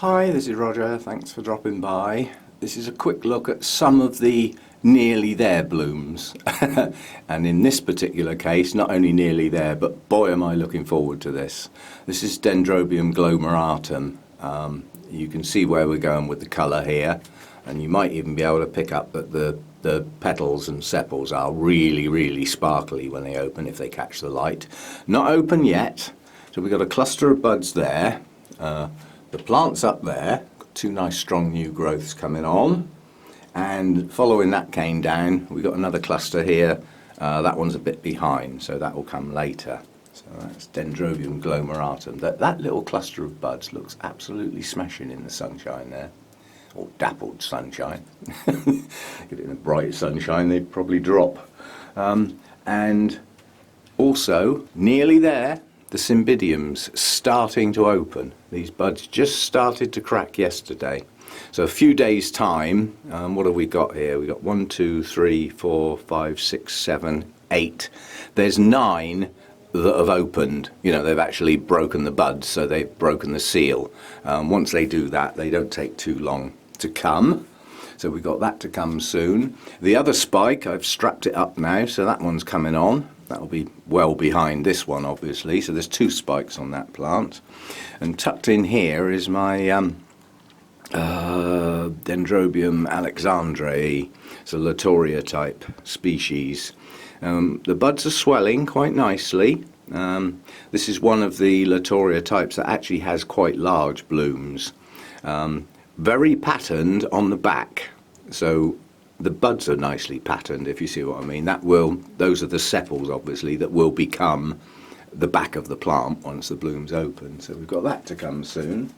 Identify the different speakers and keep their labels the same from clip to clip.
Speaker 1: Hi, this is Roger. Thanks for dropping by. This is a quick look at some of the nearly there blooms. And in this particular case, not only nearly there, but boy am I looking forward to this. This is Dendrobium glomeratum. You can see where we're going with the colour here, and you might even be able to pick up that the petals and sepals are really sparkly when they open, if they catch the light. Not open yet, so we've got a cluster of buds there. The plant's up there, got two nice strong new growths coming on, and following that cane down we've got another cluster here. That one's a bit behind, so that will come later. So that's Dendrobium glomeratum. That little cluster of buds looks absolutely smashing in the sunshine there, or dappled sunshine. Get it in a bright sunshine, they'd probably drop. And also nearly there, the Cymbidium's starting to open. These buds just started to crack yesterday. So a few days time, what have we got here? We've got 1, 2, 3, 4, 5, 6, 7, 8. There's 9 that have opened. You know, they've actually broken the buds, so they've broken the seal. Once they do that, they don't take too long to come. So we've got that to come soon. The other spike, I've strapped it up now, so that one's coming on. That'll be well behind this one, obviously. So there's 2 spikes on that plant. And tucked in here is my Dendrobium alexandrae. It's a Laelia type species. The buds are swelling quite nicely. This is one of the Laelia types that actually has quite large blooms. Very patterned on the back. So the buds are nicely patterned, if you see what I mean. Those are the sepals, obviously, that will become the back of the plant once the bloom's open. So we've got that to come soon.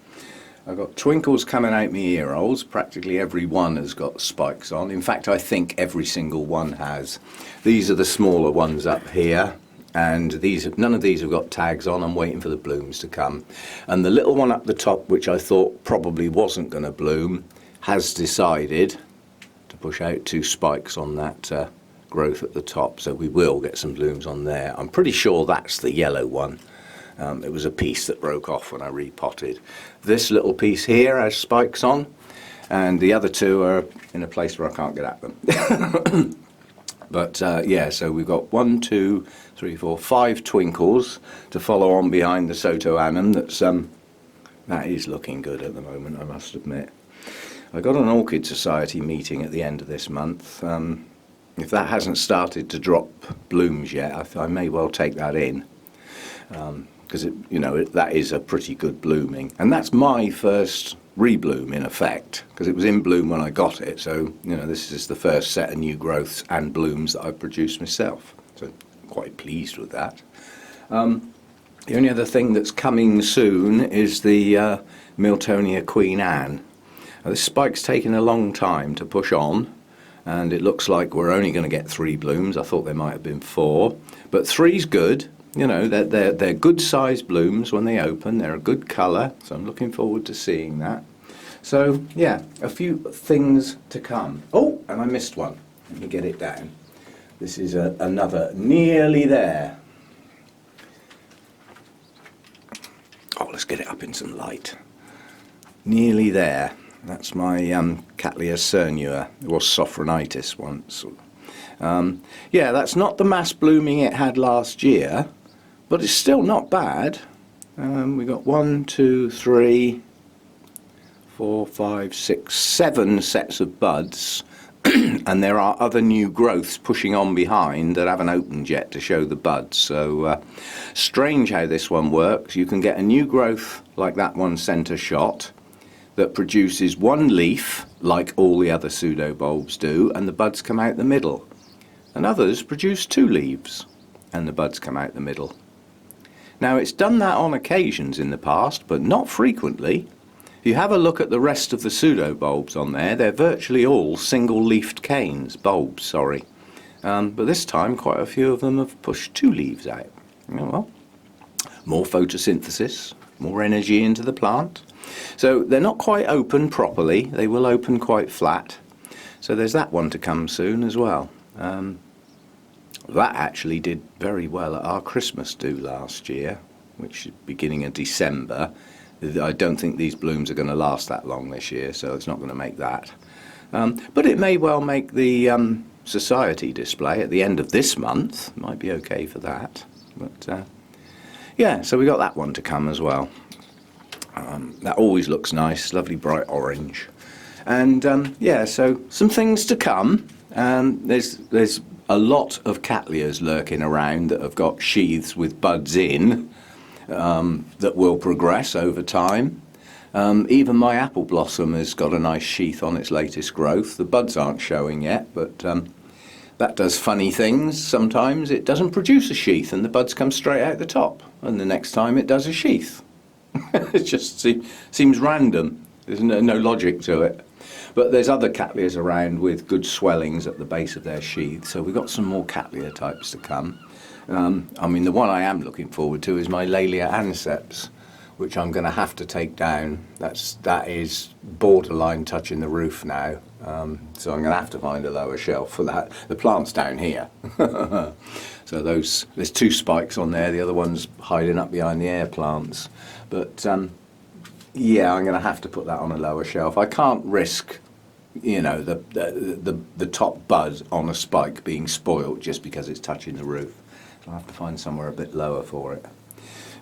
Speaker 1: I've got twinkles coming out my ear holes. Practically every one has got spikes on. In fact, I think every single one has. These are the smaller ones up here, and none of these have got tags on. I'm waiting for the blooms to come. And the little one up the top, which I thought probably wasn't going to bloom, has decided to push out 2 spikes on that growth at the top, so we will get some blooms on there. I'm pretty sure that's the yellow one. It was a piece that broke off when I repotted. This little piece here has spikes on, and the other 2 are in a place where I can't get at them. But yeah, so we've got 1, 2, 3, 4, 5 twinkles to follow on behind the Sotoanum. That is looking good at the moment, I must admit. I got an Orchid Society meeting at the end of this month. If that hasn't started to drop blooms yet, I may well take that in, because that is a pretty good blooming, and that's my first rebloom in effect, because it was in bloom when I got it. So this is the first set of new growths and blooms that I've produced myself. So I'm quite pleased with that. The only other thing that's coming soon is the Miltonia Queen Anne. Now, this spike's taken a long time to push on, and it looks like we're only going to get 3 blooms. I thought there might have been 4, but 3's good. They're good sized blooms when they open. They're a good colour, so I'm looking forward to seeing that. So yeah, a few things to come. Oh, and I missed one. Let me get it down. This is another nearly there. Oh, let's get it up in some light. Nearly there. That's my Cattleya cernua. It was sophronitis once. Yeah, that's not the mass blooming it had last year, but it's still not bad. We've got 1, 2, 3, 4, 5, 6, 7 sets of buds, and there are other new growths pushing on behind that haven't opened yet to show the buds. So strange how this one works. You can get a new growth like that one centre shot that produces 1 leaf like all the other pseudobulbs do, and the buds come out the middle. And others produce 2 leaves and the buds come out the middle. Now, it's done that on occasions in the past, but not frequently. If you have a look at the rest of the pseudobulbs on there, they're virtually all single-leafed bulbs, sorry. But this time quite a few of them have pushed 2 leaves out. Well, more photosynthesis, more energy into the plant. So they're not quite open properly. They will open quite flat. So there's that one to come soon as well. That actually did very well at our Christmas do last year, which is beginning of December. I don't think these blooms are going to last that long this year, so it's not going to make that. But it may well make the society display at the end of this month. Might be okay for that. But yeah, so we got that one to come as well. That always looks nice, lovely bright orange. And yeah, so some things to come. There's a lot of Cattleyas lurking around that have got sheaths with buds in that will progress over time. Even my apple blossom has got a nice sheath on its latest growth. The buds aren't showing yet, but that does funny things. Sometimes it doesn't produce a sheath and the buds come straight out the top, and the next time it does a sheath. It just seems random. There's no logic to it. But there's other Cattleyas around with good swellings at the base of their sheath, so we've got some more Cattleya types to come. I mean, the one I am looking forward to is my Laelia anceps, which I'm going to have to take down. That is borderline touching the roof now, so I'm going to have to find a lower shelf for that. The plant's down here. So there's two spikes on there, the other one's hiding up behind the air plants. But yeah, I'm going to have to put that on a lower shelf. I can't risk, you know, the top bud on a spike being spoilt just because it's touching the roof. So I'll have to find somewhere a bit lower for it.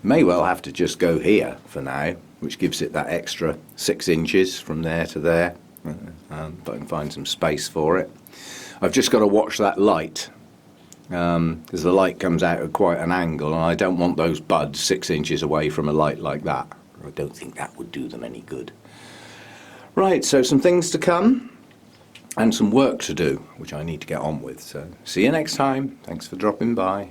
Speaker 1: May well have to just go here for now, which gives it that extra 6 inches from there to there, if I can find some space for it. I've just got to watch that light, because the light comes out at quite an angle, and I don't want those buds 6 inches away from a light like that. I don't think that would do them any good. Right, so some things to come and some work to do, which I need to get on with. So see you next time. Thanks for dropping by.